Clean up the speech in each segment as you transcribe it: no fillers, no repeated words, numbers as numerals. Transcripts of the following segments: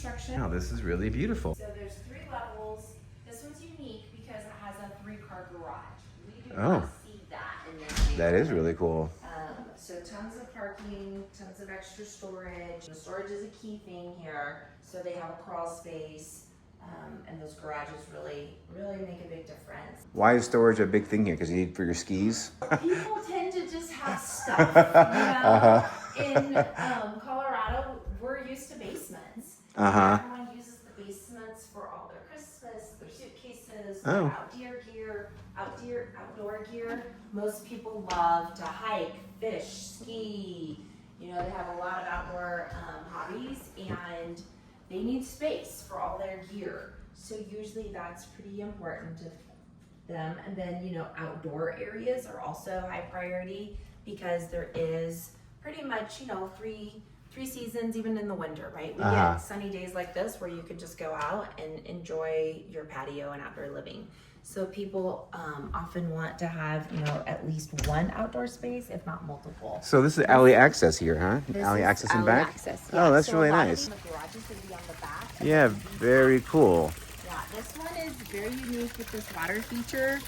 construction. Wow, this is really beautiful. So there's 3 levels. This one's unique because it has a 3-car garage. We do not see that in this. That is really cool. So tons of parking, tons of extra storage. The storage is a key thing here. So they have a crawl space, and those garages really make a big difference. Why is storage a big thing here? Because you need for your skis? People tend to just have stuff, you know? In Colorado, we're used to basements. Everyone uses the basements for all their Christmas, their suitcases, their outdoor gear. Most people love to hike, fish, ski. You know, they have a lot of outdoor hobbies, and they need space for all their gear. So usually that's pretty important to them. And then, you know, outdoor areas are also high priority because there is pretty much, you know, three seasons even in the winter, right? We get sunny days like this where you could just go out and enjoy your patio and outdoor living. So people often want to have, you know, at least one outdoor space, if not multiple. So this is alley access here, huh? Alley access in back? Access, yeah. Oh, that's so really a lot nice. of the garages would be on the back. Yeah, very cool. Yeah, this one is very unique with this water feature.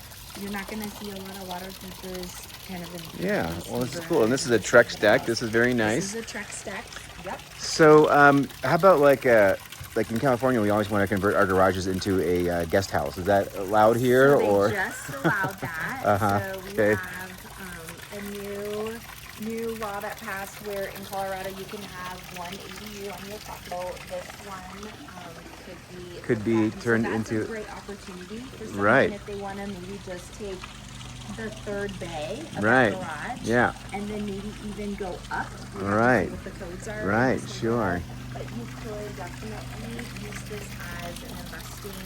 You're not going to see a lot of water features kind of in. Yeah, well, this is cool. And this is a Trex deck. This is very nice. This is a Trex deck. Yep. So, how about like in California, we always want to convert our garages into a guest house. Is that allowed here, so they or? just allowed that. So we have a new law that passed where in Colorado you can have one ADU on your property. This one could be turned that's into a great opportunity for someone right. if they want to maybe just take the 3rd bay of right. the garage, yeah, and then maybe even go up. Right. What the codes are. Right. Sure. But you could definitely use this as an investing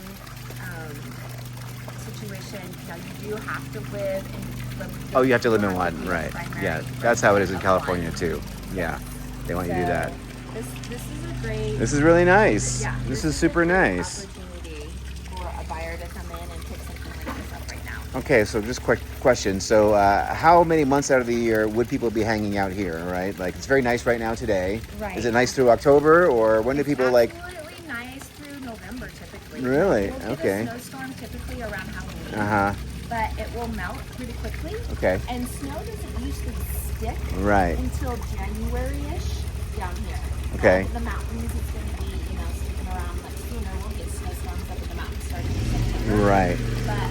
situation. Now you do have to live in. Oh, you have to live in one, right? Yeah, that's how it is in California too. Yeah, they want you to do that. This is a great. This is really nice. Yeah, this is super nice. Opportunity for a buyer to come in and pick something like this up right now. Okay, so just quick question. So how many months out of the year would people be hanging out here, right? Like, it's very nice right now today. Right. Is it nice through October, or when do people like? Absolutely nice through November typically. Really? We'll get Okay. a snowstorm typically around Halloween. But it will melt pretty quickly. Okay. And snow doesn't usually stick Right. until January-ish down here. Okay. The mountains, it's going to be, you know, sticking around much sooner. We'll get snowstorms up in the mountains starting in September. Right. But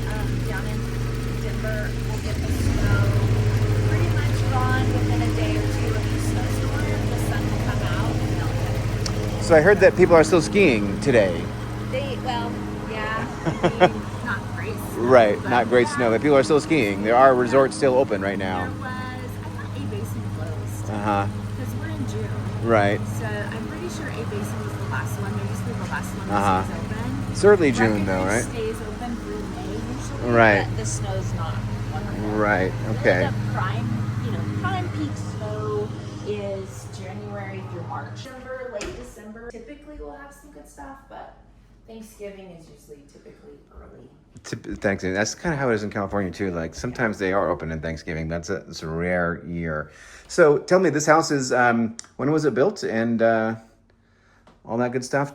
down in Denver, we'll get the snow pretty much gone within a day or two of the snowstorm. The sun will come out and melt it. So I heard that people are still skiing today. Not great snow. Right. But Not great snow, but people are still skiing. There are resorts still open right now. I thought A Basin closed. Because we're in June. Right. So I'm pretty sure A Basin was the last one. They used to be the last one that stays open. Certainly June though, right? Stays open through May usually. Right. But the snow's not 100%. Right. Okay. The prime peak snow is January through March. December, late December. Typically we'll have some good stuff, but Thanksgiving is usually typically early. Thanksgiving. That's kind of how it is in California too. Like sometimes they are open in Thanksgiving. It's a rare year. So tell me, this house is when was it built and all that good stuff?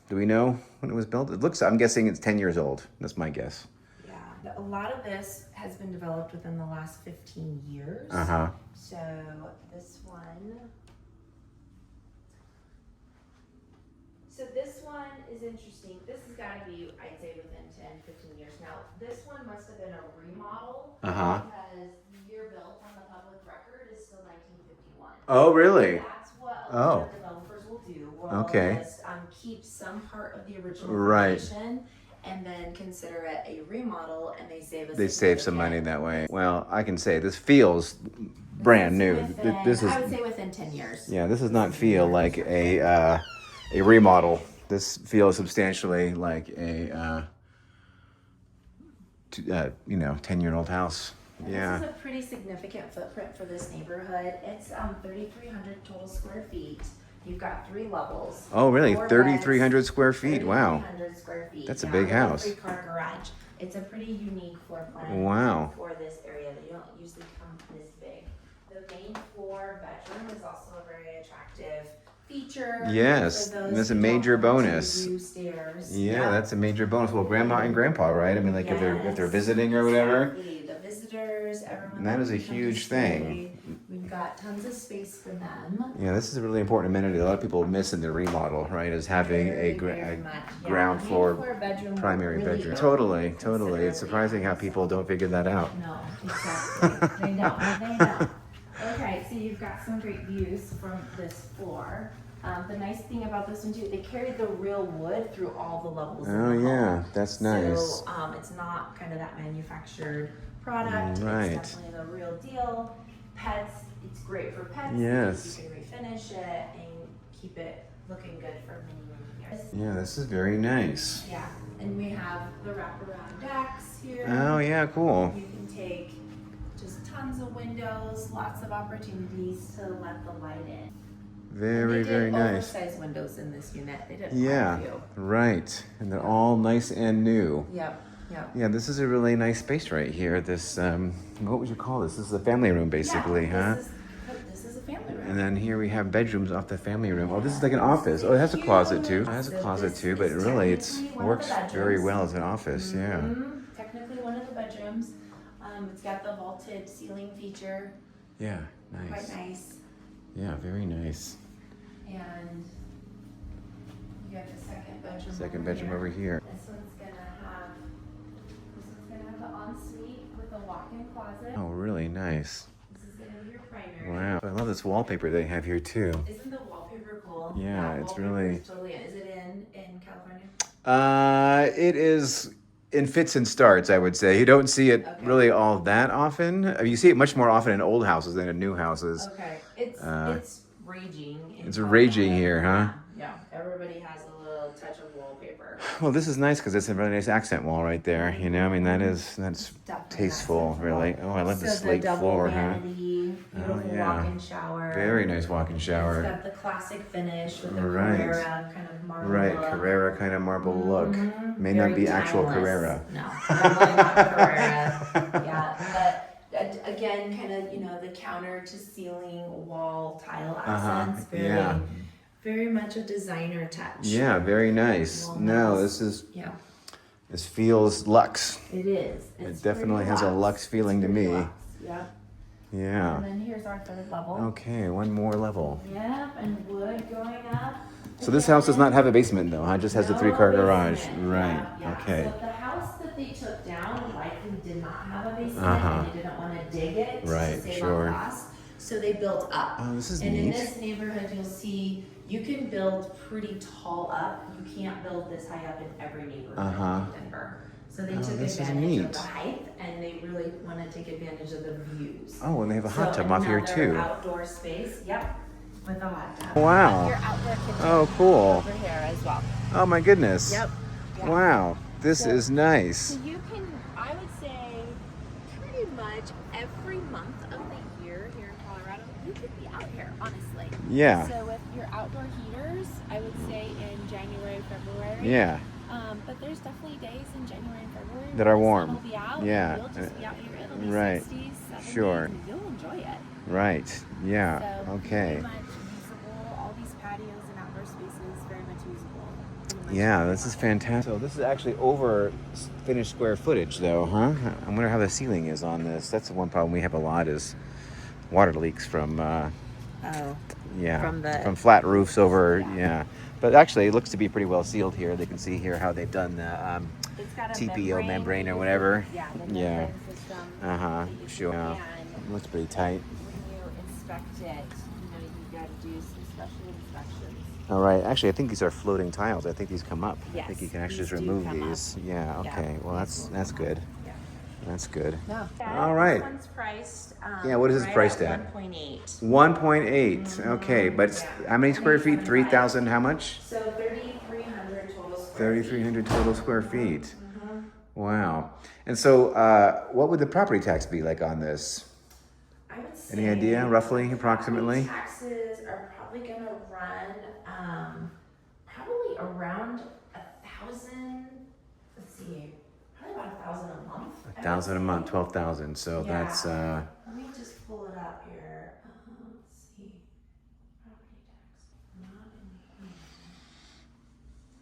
Do we know when it was built? It looks. I'm guessing it's 10 years old. That's my guess. Yeah, a lot of this has been developed within the last 15 years. So this one. So this one is interesting. This has got to be, I'd say, within 10, 15 years. Now, this one must have been a remodel because the year built on the public record is still 1951. Oh, really? That's what a lot of developers will do. We'll just keep some part of the original foundation and then consider it a remodel, and they save some money that way. Well, I can say this feels brand new. This is, I would say within 10 years. Yeah, this does not feel like a remodel. This feels substantially like a 10-year-old house. Yeah. This is a pretty significant footprint for this neighborhood. It's 3,300 total square feet. You've got 3 levels. Oh, really? 3,300 square feet. Wow. 3,300 square feet. That's a big house. 3-car garage. It's a pretty unique floor plan. Wow. For this area. They don't usually come this big. The main floor bedroom is also a very attractive feature. Yes, for those that's a who major don't want to bonus. do stairs. Yeah, that's a major bonus. Well, grandma and grandpa, right? I mean, like if they're visiting or whatever. Exactly. The visitors, everyone. That is a can come to huge stay. thing. We've got tons of space for them. Yeah, this is a really important amenity. A lot of people miss in the remodel, right? Is having Very, a very much. ground Yeah, floor bedroom primary really bedroom. open Totally. It's considerably surprising how on people this don't figure that out. No, exactly. They don't. They don't. Okay, so you've got some great views from this floor. The nice thing about this one too, they carried the real wood through all the levels. Oh of the yeah, home. that's nice. So it's not kind of that manufactured product. Right. It's definitely the real deal. Pets, it's great for pets. Yes. You can refinish it and keep it looking good for many, many years. Yeah, this is very nice. Yeah, and we have the wraparound decks here. Oh yeah, cool. You can take just tons of windows, lots of opportunities to let the light in. Very, very nice. Oversized windows in this unit. They did Yeah, right. And they're all nice and new. Yep. Yep. Yeah, this is a really nice space right here. This, what would you call this? This is a family room, basically, huh? This is a family room. And then here we have bedrooms off the family room. Oh, this is like an office. Oh, it has a closet too. It has a closet too, but really it works very well as an office. Yeah. Technically one of the bedrooms. It's got the vaulted ceiling feature. Yeah, nice. Quite nice. Yeah, very nice. And you got the second bedroom. Second bedroom over here. This one's gonna have the ensuite with a walk-in closet. Oh, really nice. This is gonna be your primary. Wow. I love this wallpaper they have here too. Isn't the wallpaper cool? Yeah, That it's wallpaper really. is totally. Is it in California? It is in fits and starts, I would say. You don't see it Okay. really all that often. I mean, you see it much more often in old houses than in new houses. Okay, it's raging. It's raging here, huh? Yeah, everybody has a little touch of wallpaper. Well, this is nice because it's a really nice accent wall right there. You know, I mean, that's Definitely tasteful, accent really. wall. Oh, I love the So slate double floor, vanity, beautiful yeah. walk-in shower. Very nice walk-in shower. It's got the classic finish with the Right. Carrera kind of marble Right, look. Carrera kind of marble look. May not Very be actual timeless. Carrera. No, definitely not Carrera. Yeah, but again, kind of, the counter to ceiling wall tile accents. Yeah. Very much a designer touch. Yeah, very nice. No, Yeah, this feels luxe. it is. It definitely has a luxe feeling to me. Yeah. Yeah. And then here's our third level. Okay, one more level. Yep, and wood going up. So this house does not have a basement though, huh? It just has a No 3-car garage. basement. Right. Yeah. Okay. So the house that they took down likely did not have a basement, Uh-huh. and they didn't want to dig it Right, to save sure. on cost. So they built up. Oh, this is And in neat. this neighborhood, you'll see you can build pretty tall up. You can't build this high up in every neighborhood Uh-huh. in Denver. So they Oh, took this is advantage of neat. the height, and they really want to take advantage of the views. Oh, and they have a hot So tub off here another too. Outdoor space. Yep, with a hot tub. Wow. Your outdoor kitchen Oh, cool. over here as well. Oh my goodness. Yep. Yeah. Wow. This So- is nice. So you can, I would say, pretty much every month of the year here in Colorado, you could be out here, honestly. Yeah. So with your outdoor heaters, I would say in January, February. Yeah. But there's definitely days in January and February That where are the warm. sun will be out, Yeah. and you'll just be out here. It'll be Right. 60s, 70s, Sure. and you'll enjoy it. Right. Yeah. So Okay. very much usable. All these patios and outdoor spaces very much usable. pretty much Yeah, every this is month. fantastic. So this is actually over finished square footage though, huh? I wonder how the ceiling is on this. That's the one problem we have a lot is water leaks from from flat roofs over yeah. But actually it looks to be pretty well sealed here. They can see here how they've done the It's got a TPO membrane or that whatever. uses- Yeah, the Yeah. membrane system. Uh-huh. that you Sure. can. It looks pretty tight. When you inspect it, you got to do some special inspections. All right. Actually, I think these are floating tiles. I think these come up. I think Yes, you can actually these just do remove come up. these. Yeah. Yeah. Okay. Well, that's good. Yeah. That's good. No. All right. This one's priced. Yeah, what is this priced at? 1.8. 1.8. Okay, but it's, Yeah. how many square feet? 3,000. How much? So 3,300 total square feet. 3,300 total square feet. Wow. And so, what would the property tax be like on this? I would say. Any idea, roughly, approximately? Taxes are probably going to run probably around 1,000. Let's see, probably about 1,000 a month. 1,000 a month, 12,000. So Yeah. that's Let me just pull it up here. Let's see. Property tax. Not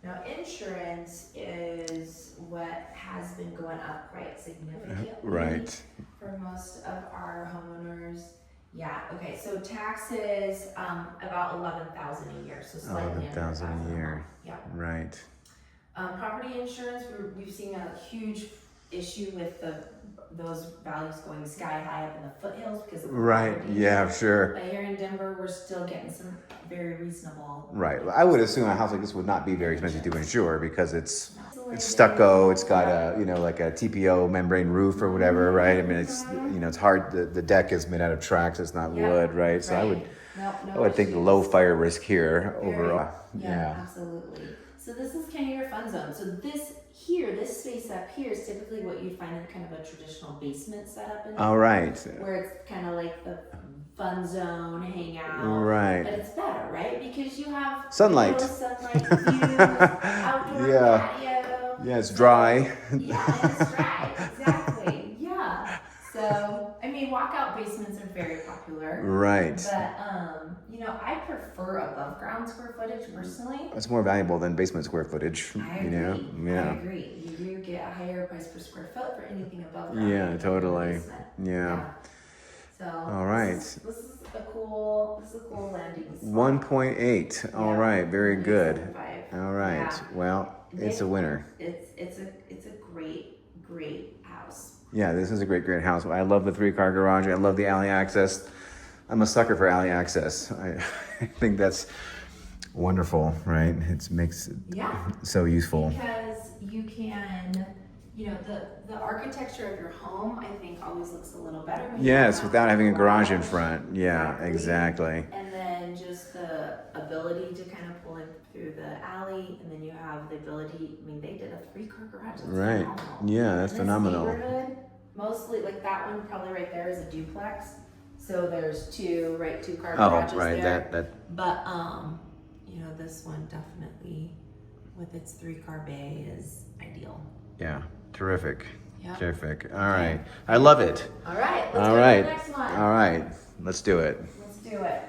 Now, insurance is what has been going up quite significantly. Right. For most of our homeowners. Yeah, okay, so taxes, about 11,000 a year, so slightly under 11,000 a year. Yeah. Right. Property insurance, we've seen a huge issue with those values going sky high up in the foothills because of the Right. Yeah, sure. But here in Denver, we're still getting some very reasonable. Right. I would assume a house like this would not be very expensive to insure because it's stucco. It's got a like a TPO membrane roof or whatever, right? I mean, it's hard. The deck is made out of tracks. It's not wood, right? So I would think low fire risk here overall. Yeah, absolutely. So this is kind of your fun zone. So this space up here is typically what you'd find in kind of a traditional basement setup. All right. Where it's kind of like the fun zone, hang out. Right. But it's better, right? Because you have sunlight. Sunlight views, outdoor patio. Yeah, it's dry. Yeah, it's dry. Exactly. Yeah. So, I mean, walkout basements are very popular. Right. But, I prefer above ground square footage personally. It's more valuable than basement square footage. I agree. You do get a higher price per square foot for anything above ground. Yeah, totally. Yeah. So, all right. This is a cool landing spot. 1.8. All right. Very good. 1.75. All right. Yeah. Well, it's a winner. It's a great house. Yeah, this is a great house. I love the 3-car garage. I love the alley access. I'm a sucker for alley access. I think that's wonderful, right? It makes it so useful. Because you can, the architecture of your home, I think, always looks a little better. Yes, without having a garage in front. Yeah, exactly. And then just the ability to kind of pull in through the alley, and then you have the ability, they did a 3-car garage. That's right. phenomenal. Yeah, that's in phenomenal. This neighborhood, mostly, like that one probably right there is a duplex. So there's 2-car garages right, there. that. But, this one definitely, with its 3-car bay, is ideal. Yeah, terrific. Yep. Terrific. All right. I love it. All right, let's All go right. to the next one. All right, let's do it. Let's do it.